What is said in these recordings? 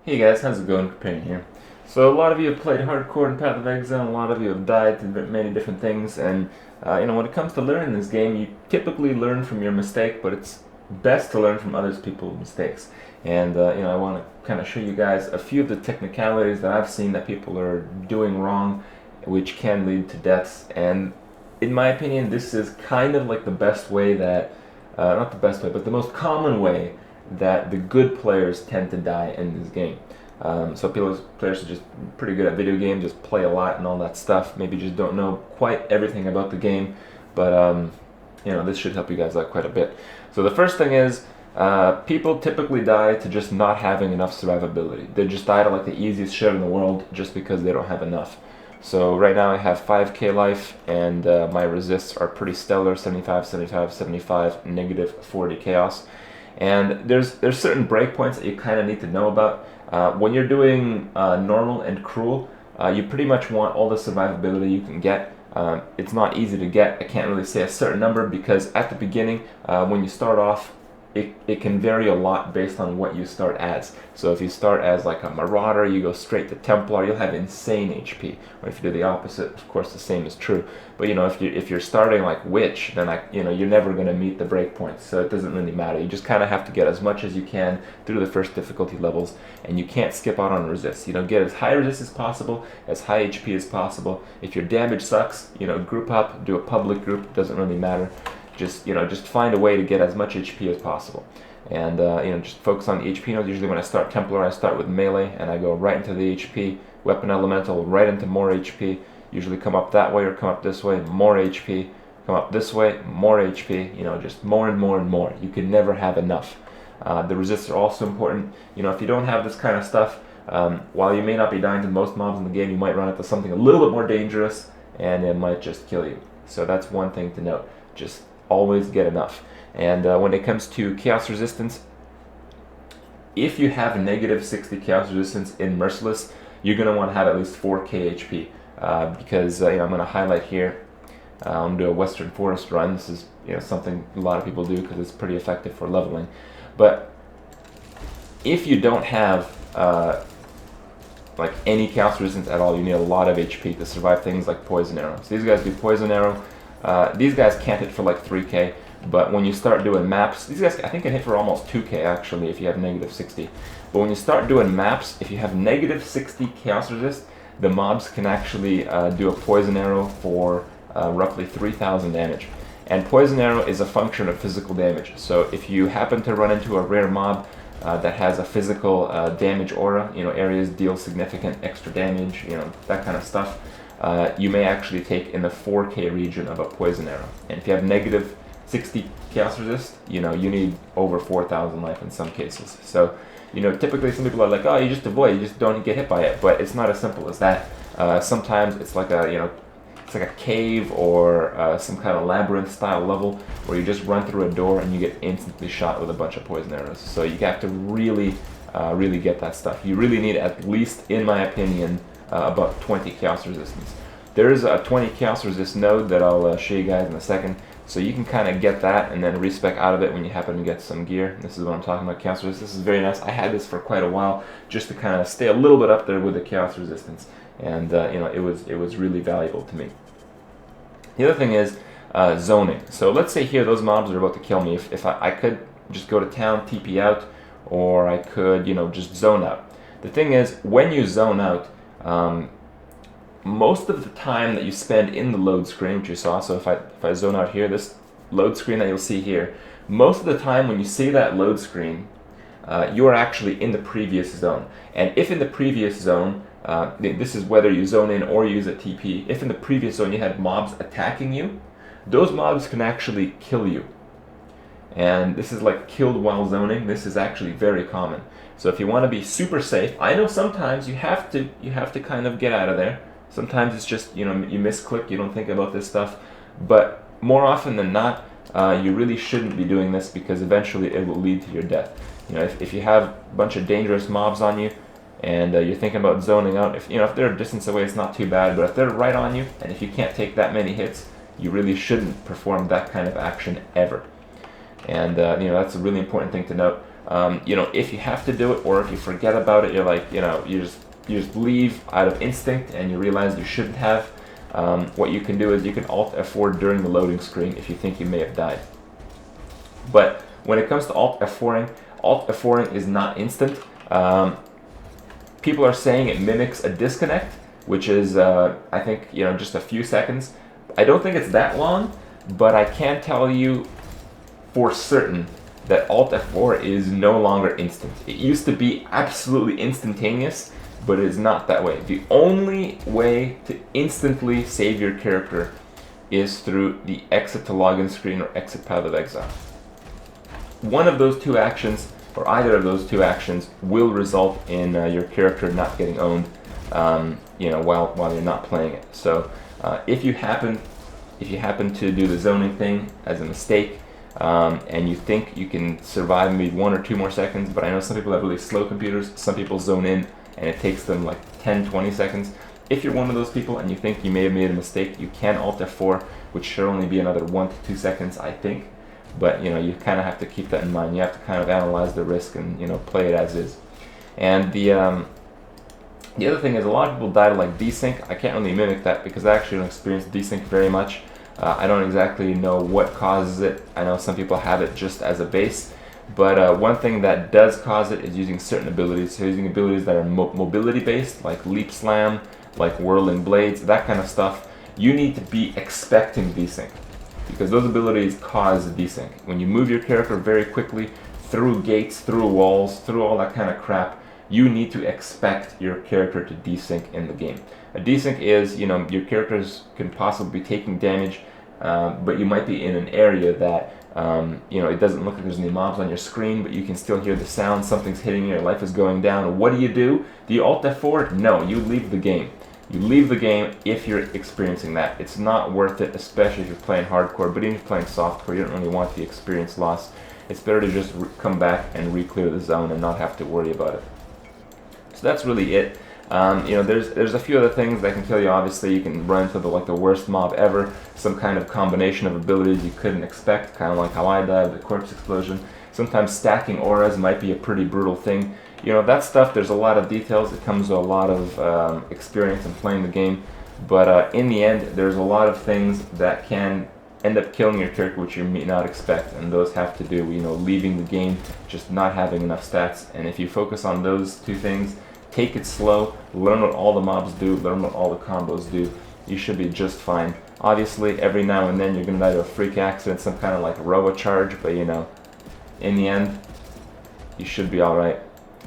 Hey guys, how's it going? Companion here. So a lot of you have played hardcore in Path of Exile, and a lot of you have died to many different things, and when it comes to learning this game, you typically learn from your mistake, but it's best to learn from others people's mistakes. And I want to kind of show you guys a few of the technicalities that I've seen that people are doing wrong, which can lead to deaths. And in my opinion, this is kind of like the best way that, not the best way, but the most common way that the good players tend to die in this game. So players are just pretty good at video games, just play a lot and all that stuff. Maybe just don't know quite everything about the game, but this should help you guys out quite a bit. So the first thing is, people typically die to just not having enough survivability. They just die to like the easiest shit in the world just because they don't have enough. So right now I have 5k life, and my resists are pretty stellar: 75, 75, 75, negative 40 chaos. And there's certain breakpoints that you kind of need to know about. When you're doing normal and cruel, you pretty much want all the survivability you can get. It's not easy to get. I can't really say a certain number because at the beginning, when you start off, it can vary a lot based on what you start as. So if you start as like a Marauder, you go straight to Templar, you'll have insane HP. Or if you do the opposite, of course the same is true. But if you're starting like Witch, then you're never going to meet the breakpoints. So it doesn't really matter. You just kind of have to get as much as you can through the first difficulty levels, and you can't skip out on resist. Get as high resist as possible, as high HP as possible. If your damage sucks, group up, do a public group. It doesn't really matter. Just find a way to get as much HP as possible, and just focus on the HP nodes. Usually when I start Templar, I start with melee and I go right into the HP. Weapon Elemental right into more HP. Usually come up that way or come up this way, more HP. Come up this way, more HP. Just more and more and more. You can never have enough. The resists are also important. If you don't have this kind of stuff, while you may not be dying to most mobs in the game, you might run into something a little bit more dangerous, and it might just kill you. So that's one thing to note. Just always get enough. And when it comes to chaos resistance, if you have negative 60 chaos resistance in Merciless, you're going to want to have at least 4k HP, because I'm going to highlight here. I'm going to do a Western Forest run. This is something a lot of people do because it's pretty effective for leveling. But if you don't have like any chaos resistance at all, you need a lot of HP to survive things like Poison Arrow. So these guys do Poison Arrow. These guys can't hit for like 3k, but when you start doing maps, these guys I think can hit for almost 2k actually if you have negative 60. But when you start doing maps, if you have negative 60 chaos resist, the mobs can actually do a Poison Arrow for roughly 3000 damage. And Poison Arrow is a function of physical damage. So if you happen to run into a rare mob that has a physical damage aura, areas deal significant extra damage, that kind of stuff, you may actually take in the 4k region of a Poison Arrow. And if you have negative 60 chaos resist, you need over 4000 life in some cases. So, typically some people are like, oh, you just avoid, you just don't get hit by it. But it's not as simple as that. Sometimes it's like it's like a cave or some kind of labyrinth style level where you just run through a door and you get instantly shot with a bunch of poison arrows. So you have to really get that stuff. You really need, at least in my opinion, about 20 chaos resistance. There is a 20 chaos resist node that I'll show you guys in a second, so you can kind of get that and then respec out of it when you happen to get some gear. This is what I'm talking about, chaos resist. This is very nice. I had this for quite a while just to kind of stay a little bit up there with the chaos resistance, and it was really valuable to me. The other thing is zoning. So let's say here those mobs are about to kill me. If I could just go to town, TP out, or I could just zone out. The thing is, when you zone out, most of the time that you spend in the load screen, which you saw, so if I zone out here, this load screen that you'll see here, most of the time when you see that load screen, you are actually in the previous zone. And if in the previous zone, this is whether you zone in or use a TP, if in the previous zone you had mobs attacking you, those mobs can actually kill you. And this is like killed while zoning. This is actually very common. So if you want to be super safe, I know sometimes you have to kind of get out of there. Sometimes it's just you misclick, you don't think about this stuff. But more often than not, you really shouldn't be doing this because eventually it will lead to your death. If you have a bunch of dangerous mobs on you and you're thinking about zoning out, if they're a distance away, it's not too bad. But if they're right on you and if you can't take that many hits, you really shouldn't perform that kind of action ever. And you know, that's a really important thing to note. You know, if you have to do it, or if you forget about it, you're like, you know, you just leave out of instinct and you realize you shouldn't have. What you can do is you can Alt F4 during the loading screen if you think you may have died. But when it comes to Alt F4ing is not instant. People are saying it mimics a disconnect, which is, I think, you know, just a few seconds. I don't think it's that long, but I can tell you for certain that Alt F4 is no longer instant. It used to be absolutely instantaneous, but it is not that way. The only way to instantly save your character is through the exit to login screen or exit Path of Exile. One of those two actions, or either of those two actions, will result in your character not getting owned, you know, while you're not playing it. So if you happen to do the zoning thing as a mistake, and you think you can survive maybe 1 or 2 more seconds, but I know some people have really slow computers. Some people zone in and it takes them like 10-20 seconds. If you're one of those people and you think you may have made a mistake, you can Alt F4, which should only be another 1 to 2 seconds, I think. But you know, you kind of have to keep that in mind. You have to kind of analyze the risk and, you know, play it as is. And the other thing is, a lot of people die to like desync. I can't really mimic that because I actually don't experience desync very much. I don't exactly know what causes it. I know some people have it just as a base. But one thing that does cause it is using certain abilities. So using abilities that are mobility based, like Leap Slam, like Whirling Blades, that kind of stuff. You need to be expecting desync, because those abilities cause desync. When you move your character very quickly through gates, through walls, through all that kind of crap, you need to expect your character to desync in the game. A desync is, you know, your characters can possibly be taking damage, but you might be in an area that, you know, it doesn't look like there's any mobs on your screen, but you can still hear the sound, something's hitting you, your life is going down. What do? Do you Alt F4? No, you leave the game. You leave the game if you're experiencing that. It's not worth it, especially if you're playing hardcore, but even if you're playing softcore, you don't really want the experience loss. It's better to just come back and re-clear the zone and not have to worry about it. So that's really it. You know, there's a few other things that can kill you. Obviously, you can run into the worst mob ever, some kind of combination of abilities you couldn't expect, kind of like how I died, the corpse explosion. Sometimes stacking auras might be a pretty brutal thing. You know, that stuff, there's a lot of details. It comes with a lot of experience in playing the game. But in the end, there's a lot of things that can end up killing your character which you may not expect, and those have to do, you know, leaving the game, just not having enough stats. And if you focus on those two things, take it slow, learn what all the mobs do, learn what all the combos do, you should be just fine. Obviously, every now and then you're going to die to a freak accident, some kind of like robo charge, but you know, in the end, you should be alright.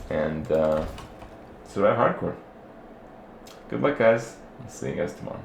And survive hardcore. Good luck, guys. I'll see you guys tomorrow.